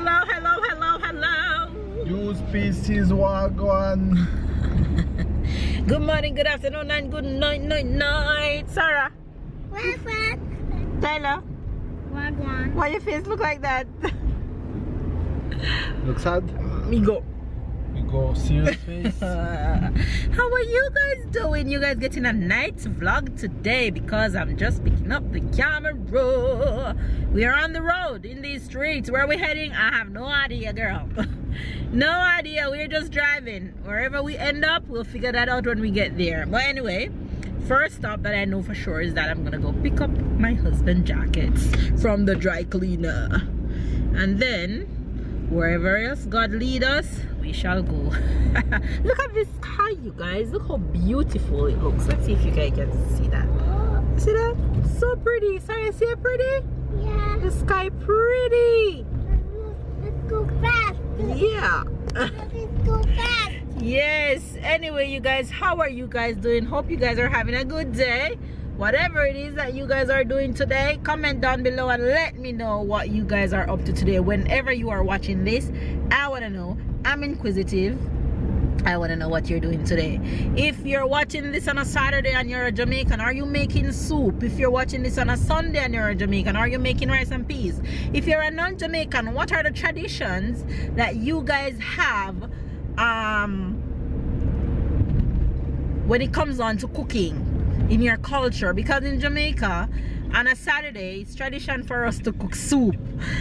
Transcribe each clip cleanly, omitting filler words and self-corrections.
Hello, hello, hello, hello. You species wagwan. Good morning, good afternoon, and good night. Sarah. Wagwan. Tyler. Wagwan. Why your face look like that? Look sad? Me go. We go serious face. How are you guys doing? You guys getting a night vlog today because I'm just picking up the camera. We are on the road in these streets. Where are we heading? I have no idea, girl. No idea. We're just driving. Wherever we end up, we'll figure that out when we get there. But anyway, first stop that I know for sure is that I'm gonna go pick up my husband's jackets from the dry cleaner, and then wherever else God lead us, we shall go. Look at this sky, you guys. Look how beautiful it looks. Let's see if you guys can see that. See that? So pretty. Sorry, I see it pretty? Yeah. The sky pretty. Let's go fast. Yeah. Let's go fast. Yes. Anyway, you guys, how are you guys doing? Hope you guys are having a good day. Whatever it is that you guys are doing today, comment down below and let me know what you guys are up to today. Whenever you are watching this, I want to know. I'm inquisitive. I want to know what you're doing today. If you're watching this on a Saturday and you're a Jamaican, are you making soup? If you're watching this on a Sunday and you're a Jamaican, are you making rice and peas? If you're a non-Jamaican, what are the traditions that you guys have when it comes on to cooking in your culture? Because in Jamaica, on a Saturday, it's tradition for us to cook soup,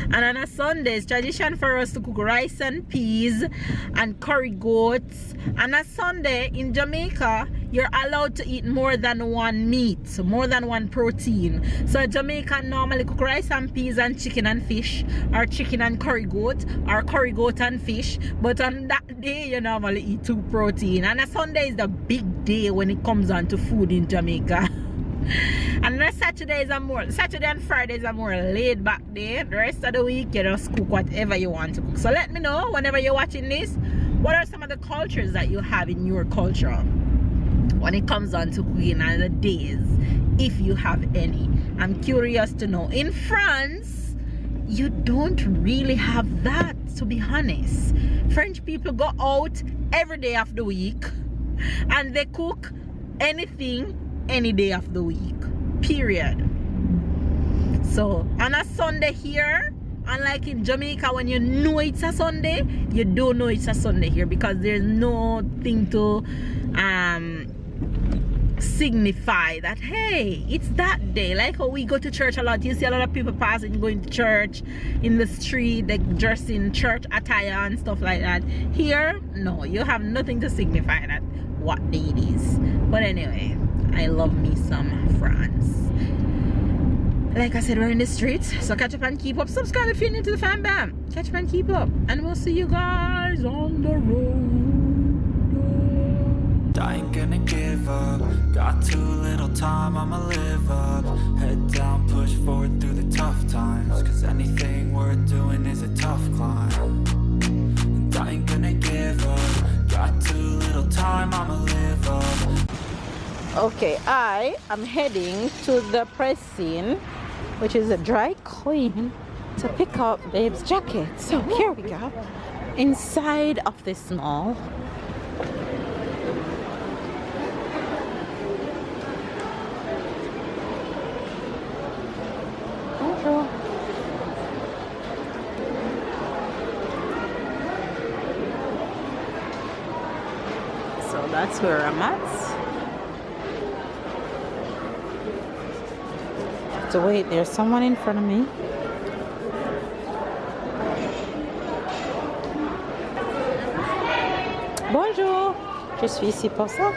and on a Sunday, it's tradition for us to cook rice and peas and curry goats. And a Sunday in Jamaica, you're allowed to eat more than one meat, more than one protein. So Jamaican normally cook rice and peas and chicken and fish, or chicken and curry goat, or curry goat and fish. But on that day, you normally eat 2 protein. And a Sunday is the big day when it comes on to food in Jamaica. And the Saturday and Friday is a more laid back day. The rest of the week you just cook whatever you want to cook. So let me know whenever you're watching this, what are some of the cultures that you have in your culture when it comes on to cooking and the days, if you have any. I'm curious to know. In France, you don't really have that, to be honest. French people go out every day of the week and they cook anything any day of the week, period. So on a Sunday here, unlike in Jamaica, when you know it's a Sunday, you don't know it's a Sunday here, because there's nothing to signify that, hey, it's that day. Like how we go to church a lot, you see a lot of people passing going to church in the street, they dress in church attire and stuff like that. Here, no, you have nothing to signify that what day it is. But anyway, I love me some France. Like I said, we're in the streets, so catch up and keep up. Subscribe if you're new to the fan bam. Catch up and keep up, and we'll see you guys on the road. I ain't gonna give up. Got too little time, I'ma live up. Head down, push forward through the tough times, cause anything worth doing is a tough climb. And I ain't gonna give up. Got too little time, I'ma live up. Okay, I am heading to the pressing, which is a dry clean, to pick up Babe's jacket. So here we go, inside of this mall. So that's where I'm at. To wait, there's someone in front of me. Bonjour, je suis ici pour ça.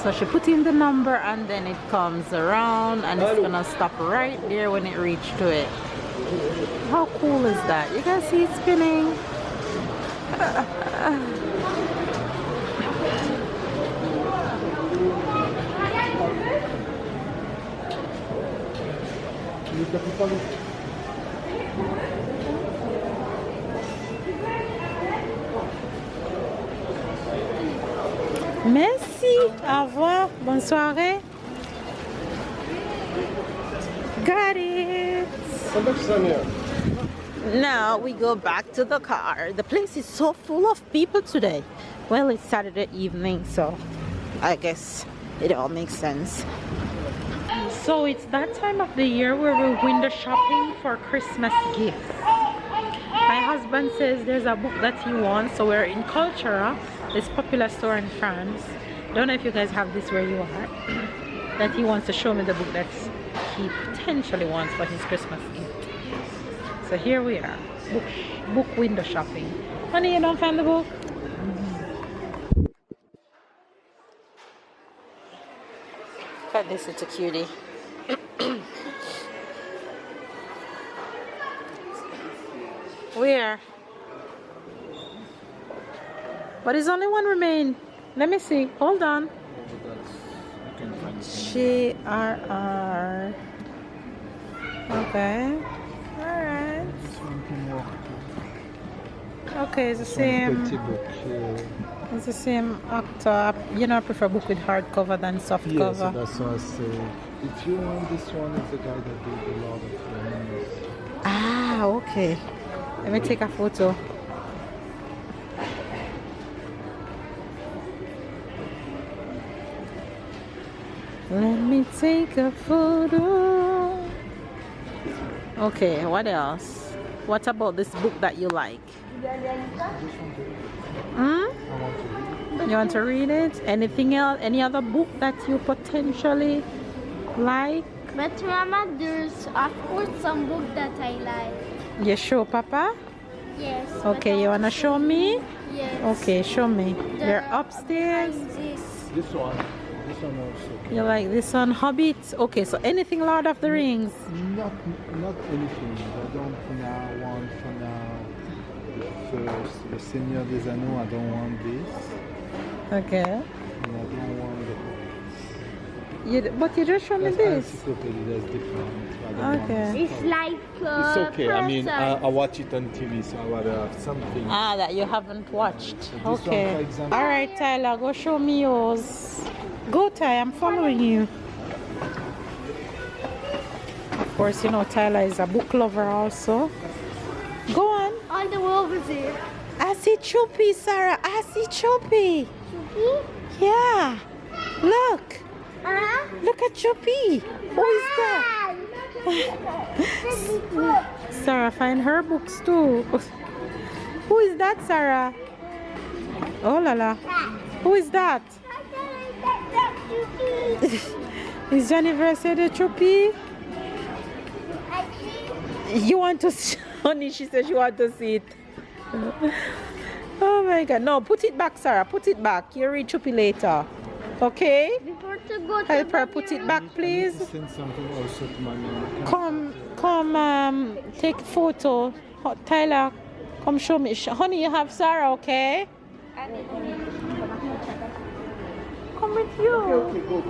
So she put in the number and then it comes around and it's gonna stop right there when it reaches to it. How cool is that? You guys see it spinning? Merci. Au revoir. Bonne soirée. Got it. Now we go back to the car. The place is so full of people today. Well, it's Saturday evening, so I guess it all makes sense. So it's that time of the year where we're window shopping for Christmas gifts. My husband says there's a book that he wants, so we're in Cultura, this popular store in France. Don't know if you guys have this where you are. That he wants to show me the book that he potentially wants for his Christmas gift. So here we are, book window shopping. Honey, you don't find the book? Look at this little cutie. Where? But there's only one remain. Let me see. Hold on. GRR. Okay. Alright. Okay, it's the same. It's the same actor. You know, I prefer book with hardcover than soft cover. So that's why I say, if you want this one, it's the guy that did a lot of things. Ah, okay. Let me take a photo. Let me take a photo. Okay, what else? What about this book that you like? You want to read it? Anything else? Any other book that you potentially like? But Mama, there's of course some book that I like. You show Papa? Yes. Okay, you wanna show me? Yes. Okay, show me. They're upstairs. This one also. You like this one, Hobbit? Okay, so anything Lord of the Rings? Not anything. I don't now want for now. First, the Seigneur des Anneaux, I don't want this. Okay. And I don't want the But you just showed me that's this. encyclopedia, that's different. I don't Okay. want It's like it's okay. I mean, person. I watch it on TV, so I rather have something. Ah, that you haven't watched. So this one, Okay. for example- All right, Tyler, go show me yours. Go, Ty, I'm following you. Of course, you know Tyler is a book lover also. Go on. All the way over there. I see Choopy, Sarah. I see Choopy. Yeah. Look. Look at Choopy. Who is that? Sarah, find her books too. Who is that, Sarah? Oh la la. Who is that? Is Jennifer the Choopy? You want to see? Honey, she said she want to see it. Oh my God. No, put it back, Sarah. Put it back. You read Choopy later. Okay? Before to go to Help her put it back, please. Send something also to my mom. Come, take photo. Tyler, come show me. Honey, you have Sarah, okay? Come with you. Okay, go.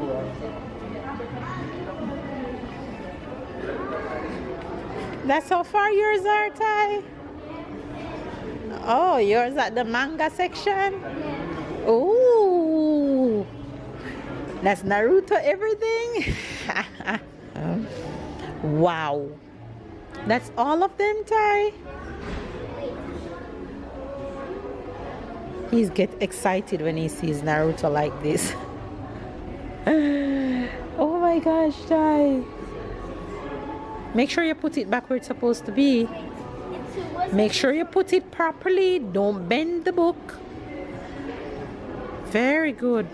That's how far yours are, Ty? Oh, yours at the manga section? Ooh. That's Naruto everything? Wow. That's all of them, Ty? He's get excited when he sees Naruto like this. Oh my gosh, Ty. Make sure you put it back where it's supposed to be. Make sure you put it properly. Don't bend the book. Very good.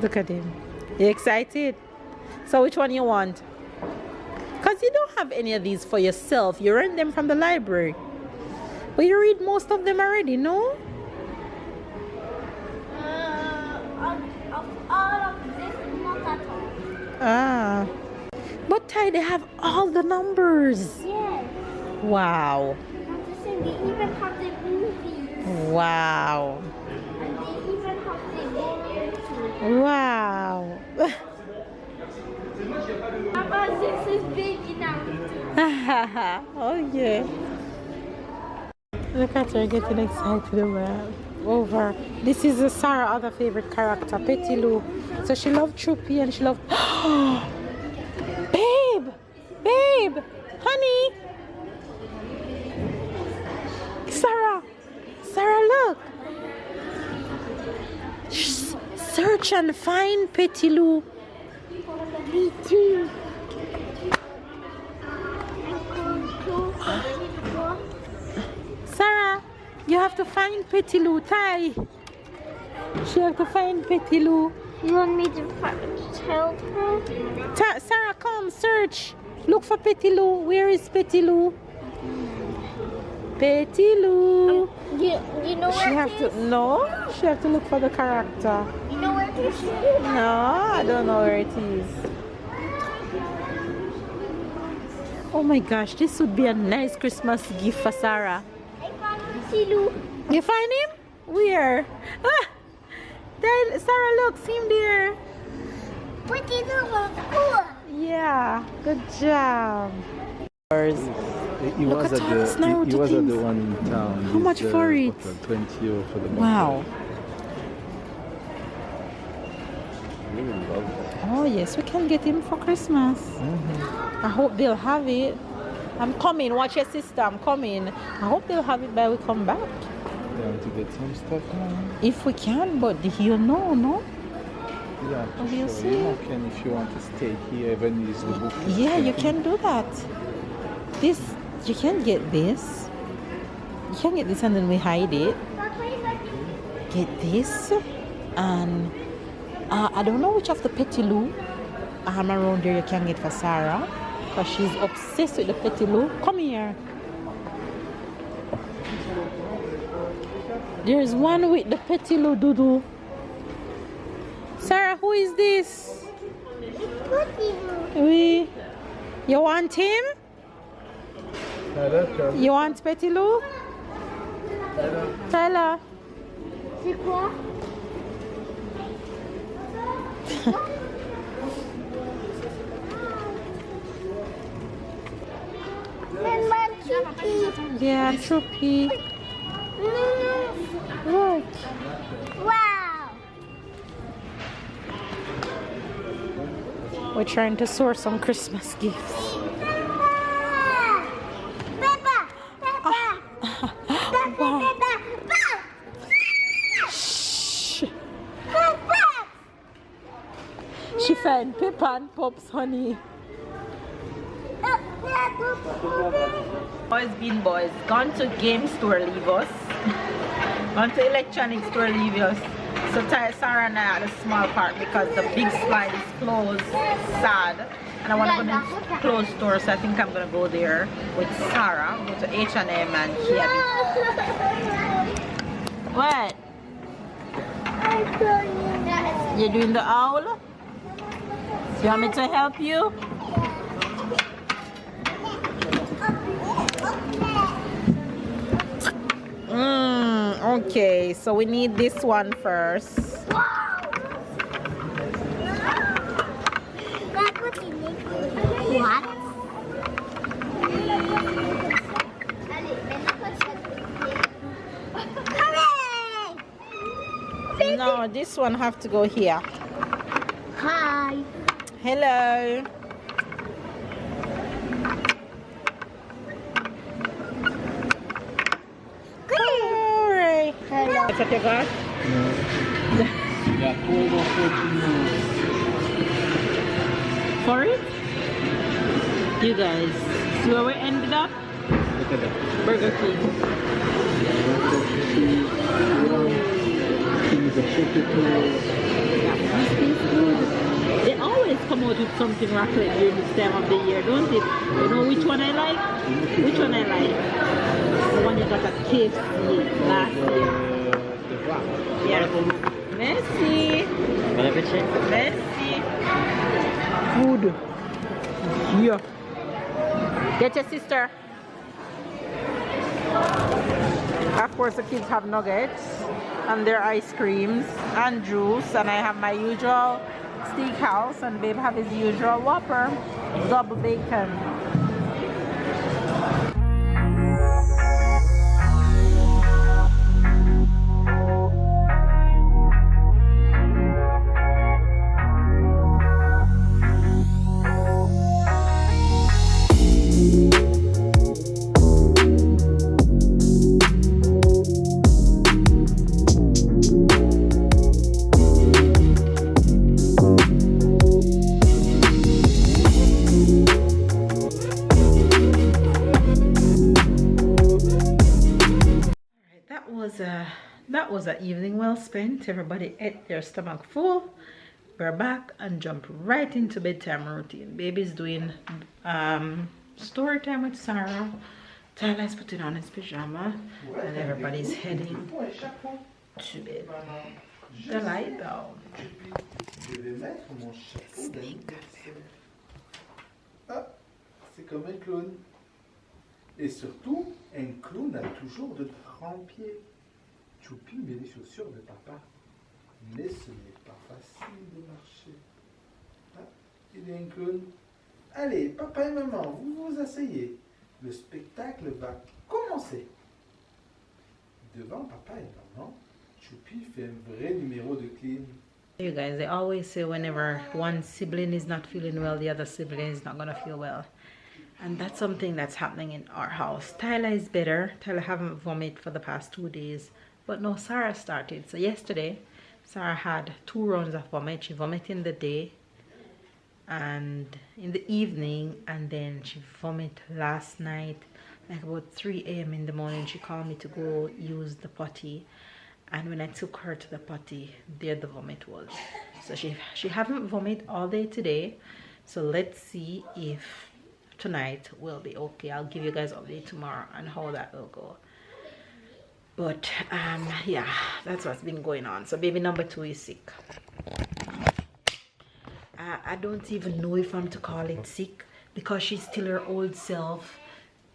Look at him. You excited? So which one you want? Because you don't have any of these for yourself. You rent them from the library. But you read most of them already, no? Of all of this, not at all. Ah. But Ty, they have all the numbers. Yes. Wow. Not to say they even have the movies. Wow. And they even have the bone. Wow. Papa, this is baby now. Oh yeah. Look at her getting excited over. This is Sarah's other favorite character, Petit Lou. So she loved Troopy and she loved. Babe! Babe! Honey! Sarah! Sarah, look! Search and find Petit Lou. Me too. Sarah, you have to find Petit Lou. Ty. She have to find Petit Lou. You want me to help her? Sarah, come search. Look for Petit Lou. Where is Petit Lou? Petit Lou. You know She where have it to is? no. She have to look for the character. You know where it is? No, I don't know where it is. Oh my gosh, this would be a nice Christmas gift for Sarah. I found Silu. You find him? Where? Ah, there, Sarah, look, see him there. What is over school? Yeah, good job. He Look was at at all these the Naruto he was at things. the one in town. How much for it? 20 euro for the month. Wow. Really love it. Oh yes, we can get him for Christmas. I hope they'll have it. I'm coming. Watch your sister. I'm coming. I hope they'll have it by we come back. You want to get some stuff now? If we can, but he'll know, no? Yeah, Oh, we'll sure. see. You can if you want to stay here, even use the book. Yeah, you can do that. This, you can get this. You can get this and then we hide it. Get this. And I don't know which of the Petit Lou around there you can get for Sarah. Because she's obsessed with the Petit Lou. Come here. There's one with the Petit Lou Doudou. Sarah, who is this? Oui. You want him? You want Petit Lou? Tyler. C'est quoi? C'est ma Troopy. Yeah, Troopy. Look. Wow. We're trying to source some Christmas gifts. Peppa. Wow. Peppa. Shh. Peppa. She found Peppa and Pops, honey. Boys been boys. Gone to game store, leave us. Gone to electronic store, leave us. So Sarah and I are at a small park because the big slide is closed. Sad. And I want to go to the closed store, so I think I'm going to go there with Sarah. Go to H&M and Kia. What? You're doing the owl? Do you want me to help you? Okay, so we need this one first. What? No, this one have to go here. Hi. Hello. Alright. Hello. That's what you got? Yeah, 12 or 14 euros. For it? You guys, see where we ended up? Look at that. Burger King. Things of potato. They always come out with something chocolate during this time of the year, don't it? You know which one I like? Which one I like? The one you got at KFC last year. The wrap. Yeah. Merci. Merci. Food. Yeah. Get your sister. Of course, the kids have nuggets and their ice creams and juice, and I have my usual steakhouse, and babe have his usual Whopper, double bacon. That was an evening well spent. Everybody ate their stomach full. We're back and jump right into bedtime routine. Baby's doing story time with Sarah. Tyler's putting on his pajama, and everybody's heading to bed. Delaveaus. Ah, c'est comme un clown. Et surtout, un clown a toujours de grands pieds. Choupi met les chaussures de papa, mais ce n'est pas facile de marcher. Ah, il est un clown. Allez, papa et maman, vous vous asseyez. Le spectacle va commencer. Devant papa et maman, Choupi fait un vrai numéro de clown. You guys, they always say whenever one sibling is not feeling well, the other sibling is not gonna feel well. And that's something that's happening in our house. Tyler is better. Tyler haven't vomited for the past 2 days. But no, Sarah started. So yesterday, Sarah had 2 rounds of vomit. She vomited in the day and in the evening, and then she vomited last night, like about 3 a.m. in the morning. She called me to go use the potty, and when I took her to the potty, there the vomit was. So she haven't vomited all day today. So let's see if tonight will be okay. I'll give you guys an update tomorrow on how that will go. But yeah, that's what's been going on. So baby number 2 is sick. I don't even know if I'm to call it sick, because she's still her old self.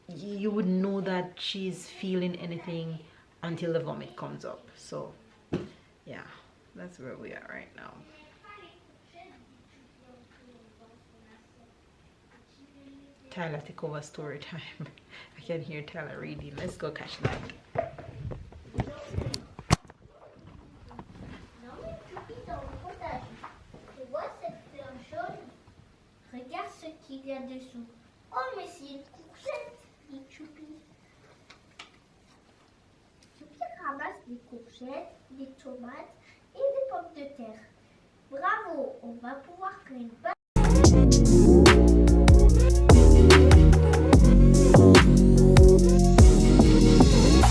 You would know that she's feeling anything until the vomit comes up. So yeah, that's where we are right now. Tyler, take over story time. I can hear Tyler reading. Let's go catch that. Regarde ce qu'il y a dessous. Oh, mais c'est une courgette, dit Choupi. Choupi ramasse des courgettes, des tomates et des pommes de terre. Bravo, on va pouvoir faire une